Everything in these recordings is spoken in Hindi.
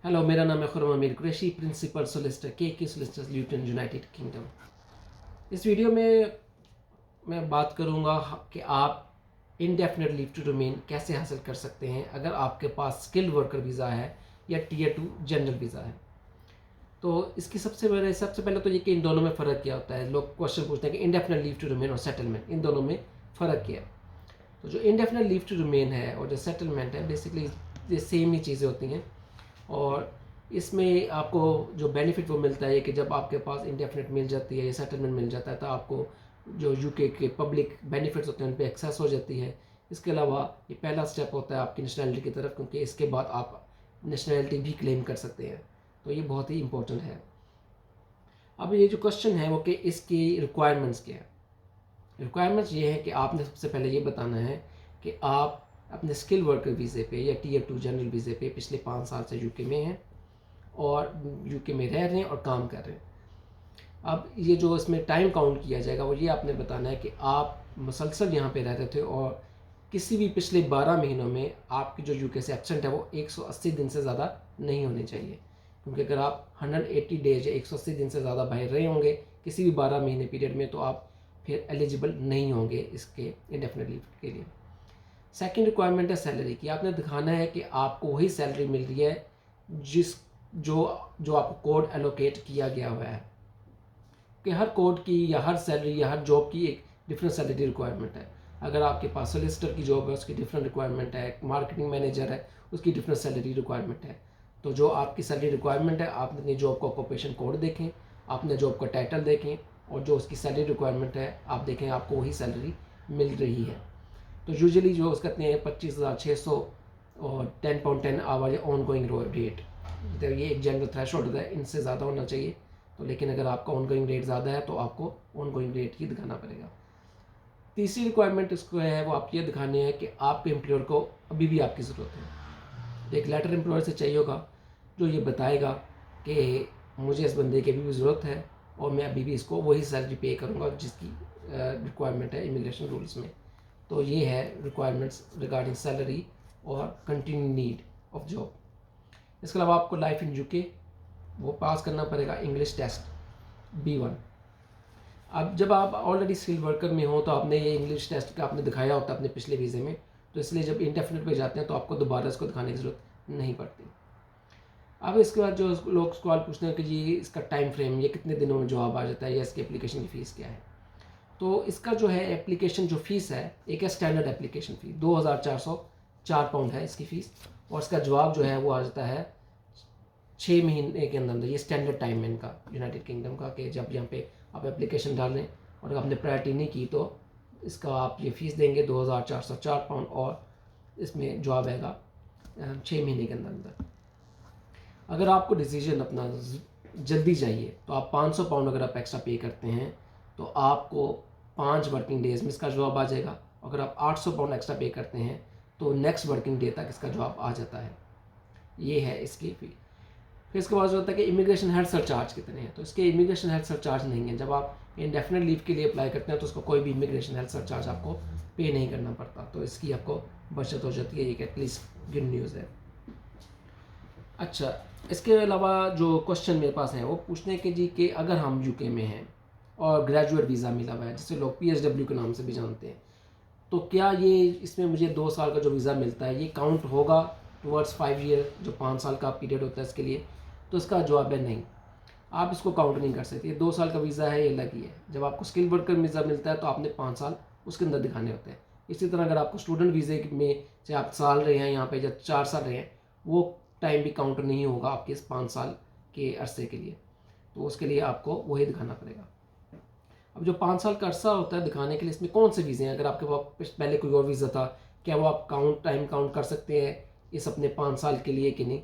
हेलो, मेरा नाम है खुर्रम अमीर कुरैशी, प्रिंसिपल सोलिसिटर के सोलिसिटर्स ल्यूटन, यूनाइटेड किंगडम। इस वीडियो में मैं बात करूंगा कि आप इनडेफिनेट लीव टू रिमेन कैसे हासिल कर सकते हैं अगर आपके पास स्किल्ड वर्कर वीज़ा है या टीयर 2 जनरल वीज़ा है। तो इसकी सबसे पहले तो ये कि इन दोनों में फ़र्क क्या होता है। लोग क्वेश्चन पूछते हैं कि इनडेफिनेट लीव टू रिमेन और सेटलमेंट, इन दोनों में फ़र्क क्या है। तो जो इनडेफिनेट लीव टू रिमेन है और जो सेटलमेंट है, बेसिकली ये सेम ही चीज़ें होती हैं। और इसमें आपको जो बेनिफिट वो मिलता है कि जब आपके पास इंडेफिनेट मिल जाती है या सेटलमेंट मिल जाता है तो आपको जो यूके के पब्लिक बेनिफिट्स होते हैं उन पर एक्सेस हो जाती है। इसके अलावा ये पहला स्टेप होता है आपकी नेशनैलिटी की तरफ, क्योंकि इसके बाद आप नेशनैलिटी भी क्लेम कर सकते हैं। तो ये बहुत ही इंपॉर्टेंट है। अब ये जो क्वेश्चन है वो कि इसकी रिक्वायरमेंट्स क्या है। रिक्वायरमेंट्स ये है कि आपने सबसे पहले ये बताना है कि आप अपने स्किल वर्कर वीज़े पे या टीयर 2 जनरल वीज़े पे पिछले 5 साल से यूके में हैं और यूके में रह रहे हैं और काम कर रहे हैं। अब ये जो इसमें टाइम काउंट किया जाएगा वो ये आपने बताना है कि आप मुसलसल यहाँ पे रहते थे और किसी भी पिछले 12 महीनों में आपकी जो यूके से एब्सेंट है वो 180 दिन से ज़्यादा नहीं होने चाहिए। क्योंकि अगर आप 180 डेज या 180 दिन से ज़्यादा बाहर रहे होंगे किसी भी 12 महीने पीरियड में, तो आप फिर एलिजिबल नहीं होंगे इसके इंडेफिनिट लीव के लिए। सेकंड रिक्वायरमेंट है सैलरी की। आपने दिखाना है कि आपको वही सैलरी मिल रही है जिस जो जो आपको कोड एलोकेट किया गया हुआ है। कि हर कोड की या हर सैलरी या हर जॉब की एक डिफरेंट सैलरी रिक्वायरमेंट है। अगर आपके पास सोलिसिटर की जॉब है उसकी डिफरेंट रिक्वायरमेंट है, मार्केटिंग मैनेजर है उसकी डिफरेंट सैलरी रिक्वायरमेंट है। तो जो आपकी सैलरी रिक्वायरमेंट है, आप अपनी जॉब का ऑक्यूपेशन कोड देखें, अपने जॉब का टाइटल देखें और जो उसकी सैलरी रिक्वायरमेंट है आप देखें आपको वही सैलरी मिल रही है। तो यूजुअली जो उसका कहते हैं 25,600 और £10.10 आवर ऑन गोइंग रेट, तो ये एक जनरल थ्रेशोल्ड होता है, इनसे ज़्यादा होना चाहिए। तो लेकिन अगर आपका ऑन गोइंग रेट ज़्यादा है तो आपको ऑन गोइंग रेट ही दिखाना पड़ेगा। तीसरी रिक्वायरमेंट इसको है वो आप ये दिखानी है कि आपके एम्प्लॉयर को अभी भी आपकी ज़रूरत है। एक लेटर एम्प्लॉयर से चाहिए होगा जो ये बताएगा कि मुझे इस बंदे की अभी भी ज़रूरत है और मैं अभी भी इसको वही सैलरी पे करूँगा जिसकी रिक्वायरमेंट है इमिग्रेशन रूल्स में। तो ये है रिक्वायरमेंट्स रिगार्डिंग सैलरी और कंटिन्यू नीड ऑफ जॉब। इसके अलावा आपको लाइफ इन यूके वो पास करना पड़ेगा, इंग्लिश टेस्ट B1। अब जब आप ऑलरेडी स्किल वर्कर में हो तो आपने ये इंग्लिश टेस्ट का आपने दिखाया होता है अपने पिछले वीज़े में, तो इसलिए जब इंडेफिनिट पे जाते हैं तो आपको दोबारा इसको दिखाने की ज़रूरत नहीं पड़ती। अब इसके बाद जो लोग सवाल पूछते हैं कि जी इसका टाइम फ्रेम, ये कितने दिनों में जवाब आ जाता है या इसकी एप्लीकेशन की फ़ीस क्या है। तो इसका जो है एप्लीकेशन जो फ़ीस है, एक है स्टैंडर्ड एप्लीकेशन फ़ी, £2,404 है इसकी फ़ीस। और इसका जवाब जो है वो आ जाता है 6 महीने के अंदर। ये स्टैंडर्ड टाइम है इनका यूनाइटेड किंगडम का, कि जब यहाँ पे आप एप्लीकेशन डालें और अगर आपने प्रायोरिटी नहीं की तो इसका आप ये फ़ीस देंगे £2,404 और इसमें जवाब आएगा 6 महीने के अंदर अंदर। अगर आपको डिसीजन अपना जल्दी चाहिए तो आप £500 अगर आप एक्स्ट्रा पे करते हैं तो आपको 5 वर्किंग डेज़ में इसका जवाब आ जाएगा। अगर आप £800 एक्स्ट्रा पे करते हैं तो नेक्स्ट वर्किंग डे तक इसका जवाब आ जाता है। ये है इसकी फ़ी। फिर इसके बाद जो होता है कि इमिग्रेशन हेल्थ सरचार्ज कितने हैं, तो इसके इमिग्रेशन हेल्थ सरचार्ज नहीं है। जब आप इंडेफिनेट लीव के लिए अप्लाई करते हैं तो उसको कोई भी इमिग्रेशन हेल्थ सरचार्ज आपको पे नहीं करना पड़ता, तो इसकी आपको बचत हो जाती है। एक एटलीस्ट गुड न्यूज़ है। अच्छा, इसके अलावा जो क्वेश्चन मेरे पास हैं वो पूछते हैं कि जी कि अगर हम यूके में हैं और ग्रेजुएट वीज़ा मिला हुआ है जिसे लोग PSW के नाम से भी जानते हैं, तो क्या ये इसमें मुझे 2 साल का जो वीज़ा मिलता है ये काउंट होगा टुवर्ड्स 5 ईयर, जो 5 साल का पीरियड होता है इसके लिए। तो इसका जवाब है नहीं, आप इसको काउंट नहीं कर सकते। ये 2 साल का वीज़ा है, ये अलग ही है। जब आपको स्किल वर्कर वीज़ा मिलता है तो आपने 5 साल उसके अंदर दिखाने होते हैं। इसी तरह अगर आपको स्टूडेंट वीज़े में चाहे आप साल रहे हैं यहाँ पे या 4 साल रहे हैं, वो टाइम भी काउंट नहीं होगा आपके इस 5 साल के अरसे के लिए। तो उसके लिए आपको वही दिखाना पड़ेगा। अब जो 5 साल का अरसा होता है दिखाने के लिए, इसमें कौन से वीज़े हैं, अगर आपके पास पहले कोई और वीज़ा था क्या वो आप टाइम काउंट कर सकते हैं इस अपने 5 साल के लिए कि नहीं।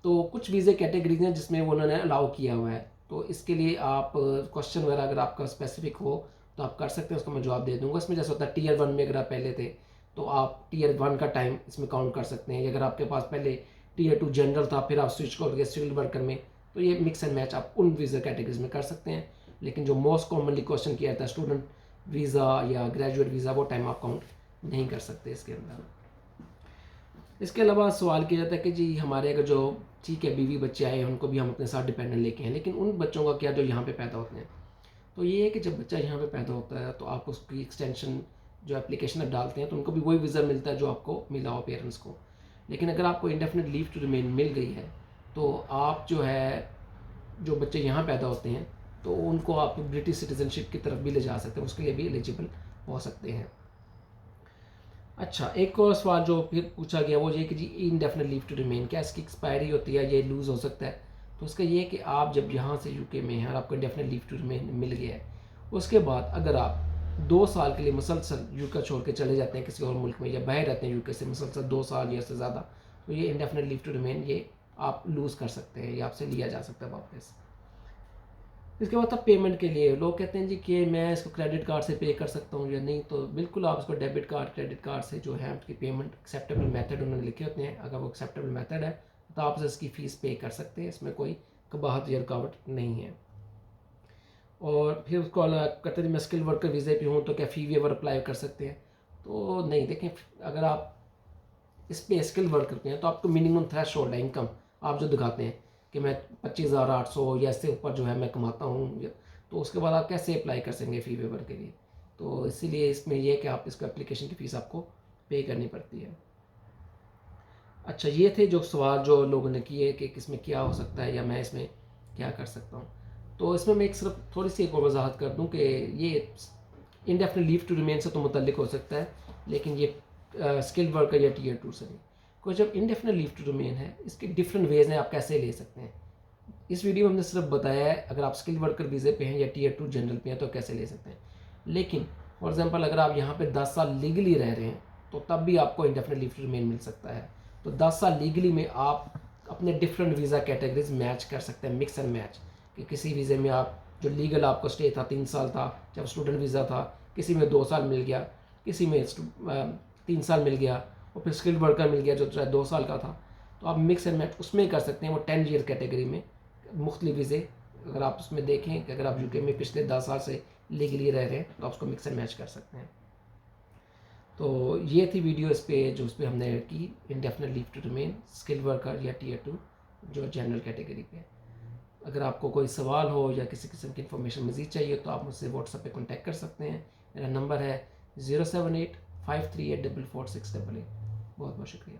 तो कुछ वीज़े कैटेगरीज हैं जिसमें उन्होंने अलाउ किया हुआ है। तो इसके लिए आप क्वेश्चन वगैरह अगर आपका स्पेसिफिक हो तो आप कर सकते हैं, उसको मैं जवाब दे दूंगा। इसमें जैसे होता है टीयर 1 में अगर आप पहले थे तो आप टीयर 1 का टाइम इसमें काउंट कर सकते हैं। अगर आपके पास पहले टीयर 2 जनरल था फिर आप स्विच कर गए स्किल्ड वर्कर में, तो ये मिक्स एंड मैच आप उन वीज़ा कैटेगरीज में कर सकते हैं। लेकिन जो मोस्ट कॉमनली क्वेश्चन किया जाता है स्टूडेंट वीज़ा या ग्रेजुएट वीज़ा, वो टाइम आप काउंट नहीं कर सकते इसके अंदर। इसके अलावा सवाल किया जाता है कि जी हमारे अगर जो ठीक है बीवी बच्चे आए उनको भी हम अपने साथ डिपेंडेंट लेके हैं, लेकिन उन बच्चों का क्या जो यहाँ पे पैदा होते हैं। तो ये है कि जब बच्चा यहाँ पे पैदा होता है तो आप उसकी एक्सटेंशन जो एप्लीकेशन आप डालते हैं तो उनको भी वही वीज़ा मिलता है जो आपको मिला हो पेरेंट्स को। लेकिन अगर आपको इंडेफिनिट लीव टू रिमेन मिल गई है तो आप जो है जो बच्चे यहाँ पैदा होते हैं तो उनको आप ब्रिटिश सिटीजनशिप की तरफ भी ले जा सकते हैं, उसके लिए भी एलिजिबल हो सकते हैं। अच्छा, एक और सवाल जो फिर पूछा गया वो ये कि जी इनडेफिनिट लीव टू रिमेन क्या इसकी एक्सपायरी होती है, ये लूज़ हो सकता है। तो उसका ये है कि आप जब यहाँ से यूके में हैं और आपको इंडेफिनिट लीव टू रिमेन मिल गया है, उसके बाद अगर आप 2 साल के लिए मुसलसल यूके छोड़ के चले जाते हैं किसी और मुल्क में या बाहर रहते हैं यूके से मुसलसल 2 साल या से ज़्यादा, तो ये इंडेफिनिट लीव टू रिमेन ये आप लूज़ कर सकते हैं, ये आपसे लिया जा सकता है वापस। इसके बाद अब पेमेंट के लिए लोग कहते हैं जी कि मैं इसको क्रेडिट कार्ड से पे कर सकता हूँ या नहीं, तो बिल्कुल आप इसको डेबिट कार्ड क्रेडिट कार्ड से जो है उसकी पेमेंट एक्सेप्टेबल मेथड उन्होंने लिखे होते हैं, अगर वो एक्सेप्टेबल मेथड है तो आप इसकी फ़ीस पे कर सकते हैं, इसमें कोई कबाहत या रुकावट नहीं है। और फिर उसको कहते हैं मैं स्किल वर्कर वीज़े पे हूँ तो क्या फ़ी वेवर अप्लाई कर सकते हैं, तो नहीं। देखें, अगर आप इस पे स्किल वर्कर पे हैं तो आपको मिनिमम थ्रेश होल्ड है इनकम आप जो दिखाते हैं कि मैं 25,800 या इससे ऊपर जो है मैं कमाता हूँ, तो उसके बाद आप कैसे अप्लाई कर सकेंगे फ़ी वेवर के लिए। तो इसीलिए इसमें यह है कि आप इसको एप्लीकेशन की फ़ीस आपको पे करनी पड़ती है। अच्छा, ये थे जो सवाल जो लोगों ने किए कि इसमें क्या हो सकता है या मैं इसमें क्या कर सकता हूँ। तो इसमें मैं एक सिर्फ थोड़ी सी एक और वजाहत कर दूँ कि ये इंडेफिनिट लीव टू रिमेन से तो मुतल्लिक हो सकता है, लेकिन ये स्किल वर्कर या टीयर 2 से नहीं। कोई जब इंडेफिनिट लीव टू रिमेन है इसके डिफरेंट वेज हैं आप कैसे ले सकते हैं। इस वीडियो में हमने सिर्फ बताया है अगर आप स्किल वर्कर वीज़े पे हैं या टीयर 2 जनरल पे हैं तो कैसे ले सकते हैं। लेकिन फॉर एग्जांपल अगर आप यहाँ पे 10 साल लीगली रह रहे हैं तो तब भी आपको इंडेफिनिट लीव टू रिमेन मिल सकता है। तो 10 साल लीगली में आप अपने डिफरेंट वीज़ा कैटेगरीज मैच कर सकते हैं, मिक्स एंड मैच, कि किसी वीज़े में आप जो लीगल आपको स्टे था 3 साल था जब स्टूडेंट वीज़ा था, किसी में 2 साल मिल गया, किसी में 3 साल मिल गया और फिर स्किल्ड वर्कर मिल गया जो 2 साल का था। तो आप मिक्स एंड मैच उसमें कर सकते हैं। वो 10 ईयर कैटेगरी में मुख्तलिफ वीज़े अगर आप उसमें देखें कि अगर आप यूके में पिछले 10 साल से लीगली रह रहे हैं तो आप उसको मिक्स एंड मैच कर सकते हैं। तो ये थी वीडियो इस पे जो उस पर हमने की indefinite leave to remain skill worker या टीयर 2 जो जनरल कैटेगरी पे। अगर आपको कोई सवाल हो या किसी किस्म की इन्फॉर्मेशन मज़ीद चाहिए तो आप मुझसे व्हाट्सएप पे कांटेक्ट कर सकते हैं। मेरा नंबर है 07853844688। बहुत बहुत शुक्रिया।